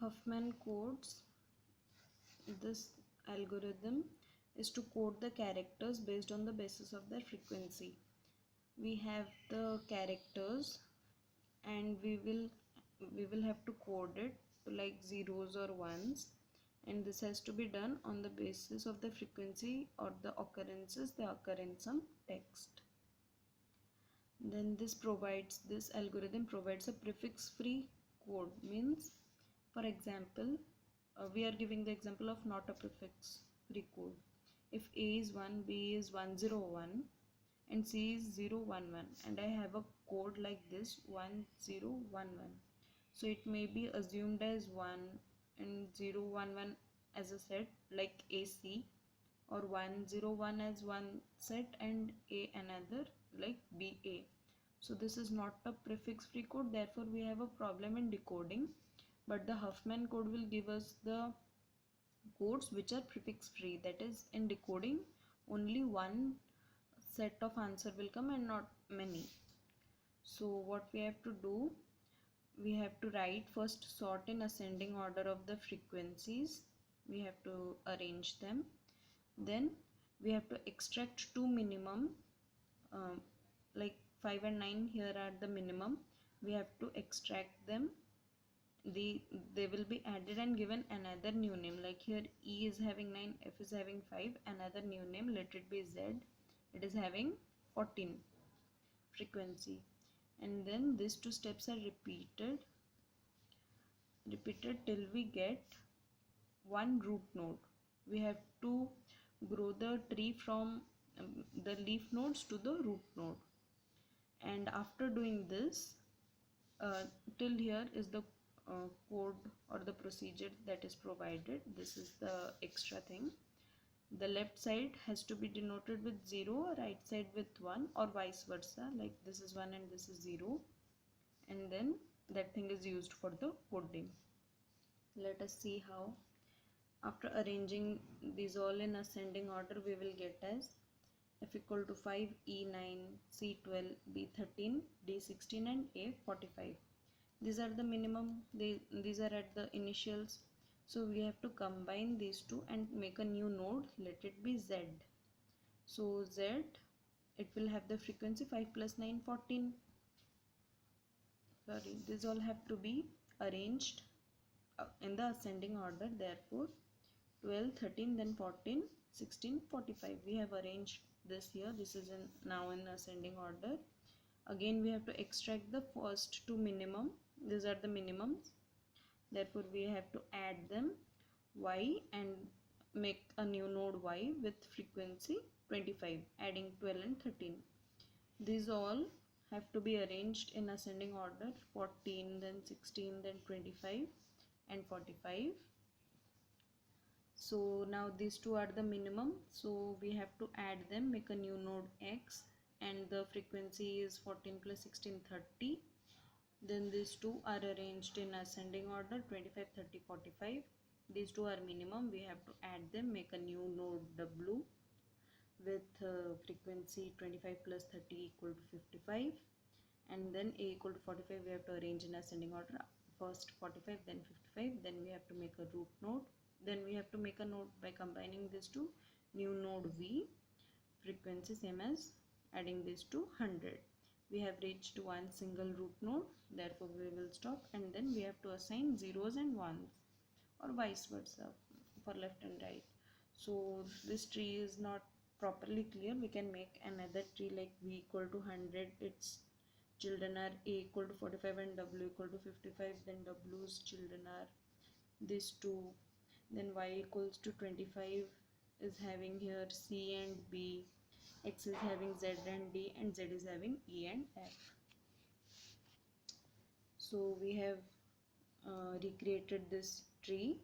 Huffman codes, this algorithm is to code the characters based on the basis of their frequency. We have the characters and we will have to code it to like zeros or ones, and this has to be done on the basis of the frequency or the occurrences they occur in some text. Then this algorithm provides a prefix free code. Means, for example, we are giving the example of not a prefix free code. If A is 1, B is 101 and C is 011, and I have a code like this 1011, so it may be assumed as 1 and 011 as a set like AC, or 101 as one set and A another like BA. So this is not a prefix free code, therefore we have a problem in decoding. But the Huffman code will give us the codes which are prefix free, that is, in decoding only one set of answer will come and not many. So what we have to do, we have to write first sort in ascending order of the frequencies. We have to arrange them. Then we have to extract two minimum, like 5 and 9 here are the minimum. We have to extract them. They will be added and given another new name, like here E is having 9, F is having 5, another new name, let it be Z, it is having 14 frequency. And then these two steps are repeated till we get one root node. We have to grow the tree from the leaf nodes to the root node. And after doing this, till here is the code or the procedure that is provided. This is the extra thing. The left side has to be denoted with 0, right side with 1, or vice versa, like this is 1 and this is 0, and then that thing is used for the coding. Let us see how. After arranging these all in ascending order, we will get as F equal to 5, E9, C12, B13, D16 and A45. These are the minimum, these are at the initials. So we have to combine these two and make a new node, let it be Z. So Z, it will have the frequency 5 plus 9, 14. Sorry, these all have to be arranged in the ascending order. Therefore 12, 13, then 14, 16, 45. We have arranged this here. This is now in ascending order. Again we have to extract the first two minimum. These are the minimums. Therefore we have to add them Y and make a new node Y with frequency 25, adding 12 and 13. These all have to be arranged in ascending order, 14, then 16, then 25 and 45. So now these two are the minimum, so we have to add them, make a new node X, and the frequency is 14 plus 16, 30. Then these two are arranged in ascending order, 25, 30, 45. These two are minimum, we have to add them, make a new node W with frequency 25 plus 30 equal to 55. And then A equal to 45 we have to arrange in ascending order, first 45, then 55. Then we have to make a root node. Then we have to make a node by combining these two, new node V, frequency same as adding this to 100. We have reached one single root node, therefore we will stop, and then we have to assign zeros and ones, or vice versa for left and right. So this tree is not properly clear. We can make another tree like V equal to 100, its children are A equal to 45 and W equal to 55. Then W's children are these two. Then Y equals to 25 is having here C and B, X is having Z and D, and Z is having E and F. So we have recreated this tree,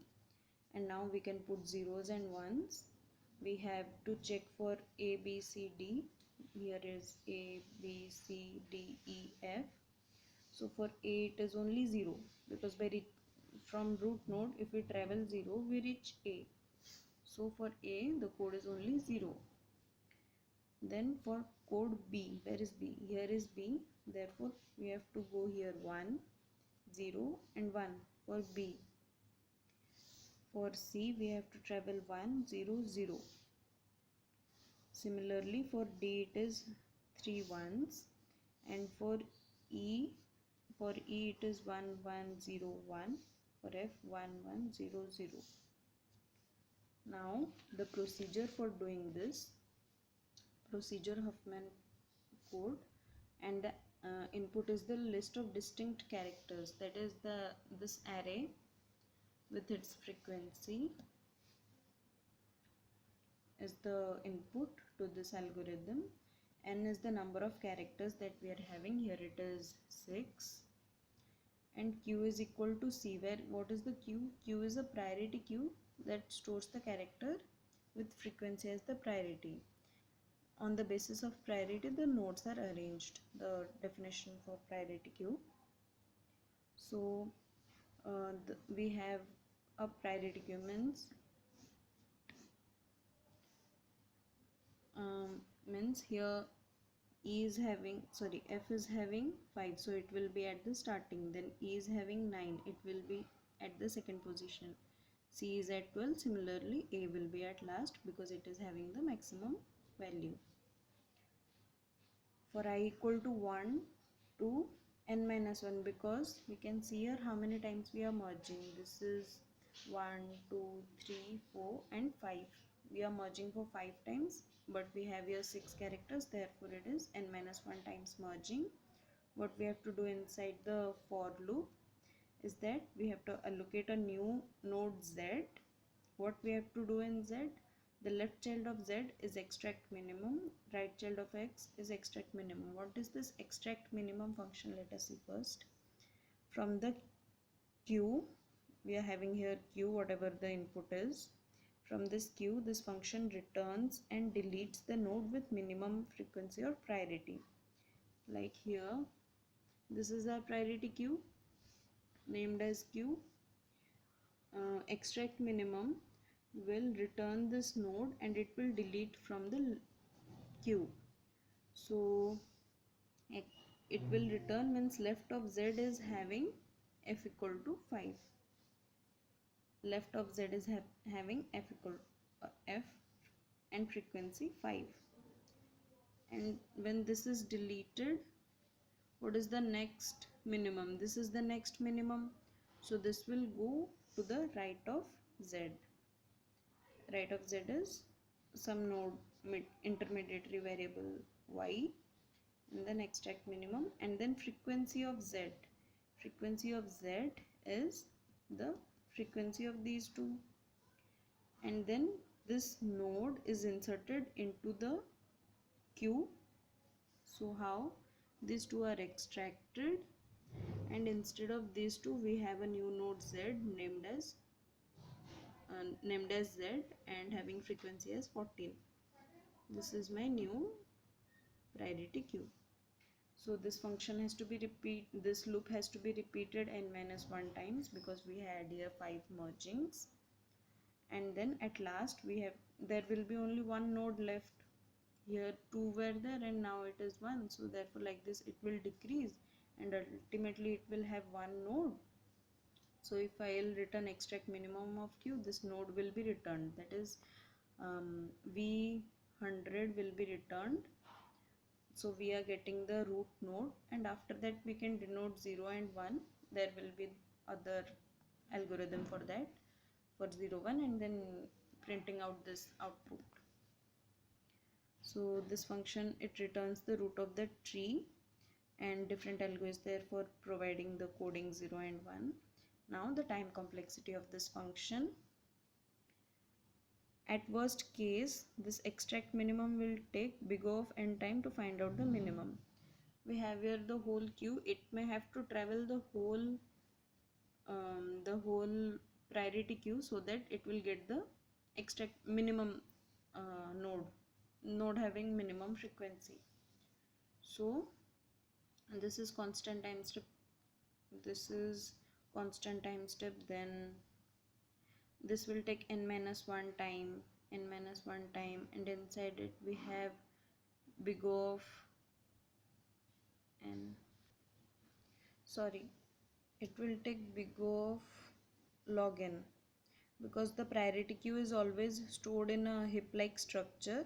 and now we can put zeros and ones. We have to check for A, B, C, D. Here is A, B, C, D, E, F. So for A it is only 0, because from root node if we travel 0 we reach A. So for A the code is only 0. Then for code B, where is B? Here is B. Therefore we have to go here 1, 0 and 1 for B. For C we have to travel 1 0 0. Similarly for D it is 3 ones, and for E it is 1 1 0 1, for F 1 1 0 0. Now the procedure for doing this, procedure Huffman code, and the input is the list of distinct characters, that is this array with its frequency is the input to this algorithm. N is the number of characters that we are having, here it is 6, and Q is equal to C, where what is the Q? Q is a priority queue that stores the character with frequency as the priority. On the basis of priority, the nodes are arranged, the definition for priority queue. So we have a priority queue means here F is having 5, so it will be at the starting. Then E is having 9, it will be at the second position. C is at 12, similarly A will be at last because it is having the maximum value. For I equal to 1 to n minus 1, because we can see here how many times we are merging. This is 1 2 3 4 and 5. We are merging for 5 times, but we have here 6 characters, therefore it is n minus 1 times merging. What we have to do inside the for loop is that we have to allocate a new node Z. What we have to do in Z? The left child of Z is extract minimum, right child of X is extract minimum. What is this extract minimum function? Let us see first. From the Q, we are having here Q, whatever the input is. From this Q, this function returns and deletes the node with minimum frequency or priority. Like here, this is our priority queue named as Q. Extract minimum will return this node and it will delete from the queue. So it will return means left of Z is having F equal to 5. Left of Z is having F equal F and frequency 5. And when this is deleted, what is the next minimum? This is the next minimum. So this will go to the right of Z. Right of Z is some node intermediary variable Y, and then extract minimum, and then frequency of Z. Frequency of Z is the frequency of these two, and then this node is inserted into the queue. So how? These two are extracted, and instead of these two we have a new node Z named as Z and having frequency as 14. This is my new priority queue. So this function has to be this loop has to be repeated n minus 1 times because we had here 5 mergings, and then at last there will be only one node left. Here 2 were there and now it is 1, so therefore like this it will decrease and ultimately it will have one node. So if I'll return extract minimum of Q, this node will be returned, that is V100 will be returned. So we are getting the root node, and after that we can denote 0 and 1. There will be other algorithm for that, for 0 1, and then printing out this output. So this function, it returns the root of the tree, and different algo is there for providing the coding 0 and 1. Now the time complexity of this function. At worst case, this extract minimum will take big O of n time to find out the minimum. We have here the whole queue. It may have to travel the whole priority queue so that it will get the extract minimum node having minimum frequency. So this is constant time step. This is constant time step. Then this will take n minus 1 time, and inside it we have big O of n. Sorry, it will take big O of log n. because the priority queue is always stored in a heap-like structure.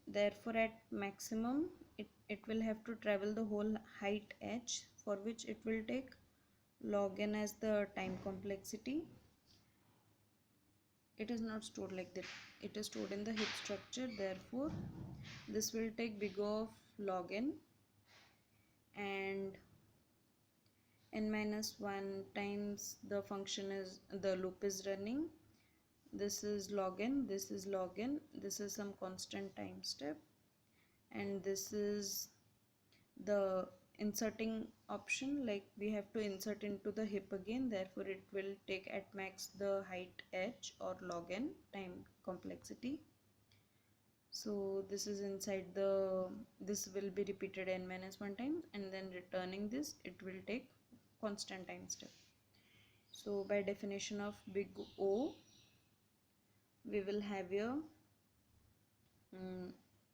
Therefore, at maximum, it will have to travel the whole height h, for which it will take log n as the time complexity. It is not stored like that. It is stored in the heap structure. Therefore, this will take big O of log n, and n minus 1 times the function is, the loop is running. This is log n, this is log n, this is some constant time step, and this is the inserting option, like we have to insert into the heap again. Therefore, it will take at max the height h or log n time complexity. So this is inside the, this will be repeated n minus 1 time, and then returning this, it will take constant time step. So by definition of big O, we will have here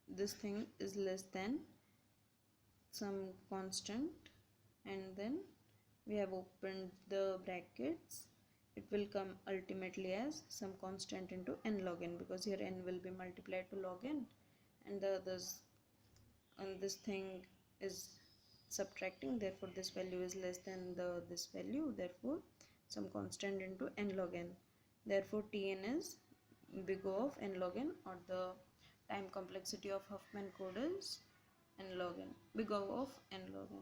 this thing is less than some constant, and then we have opened the brackets. It will come ultimately as some constant into n log n, because here n will be multiplied to log n, and the others, and this thing is subtracting. Therefore, this value is less than this value. Therefore, some constant into n log n. Therefore, Tn is big O of n log n, or the time complexity of Huffman code is n log n, big O of n log n.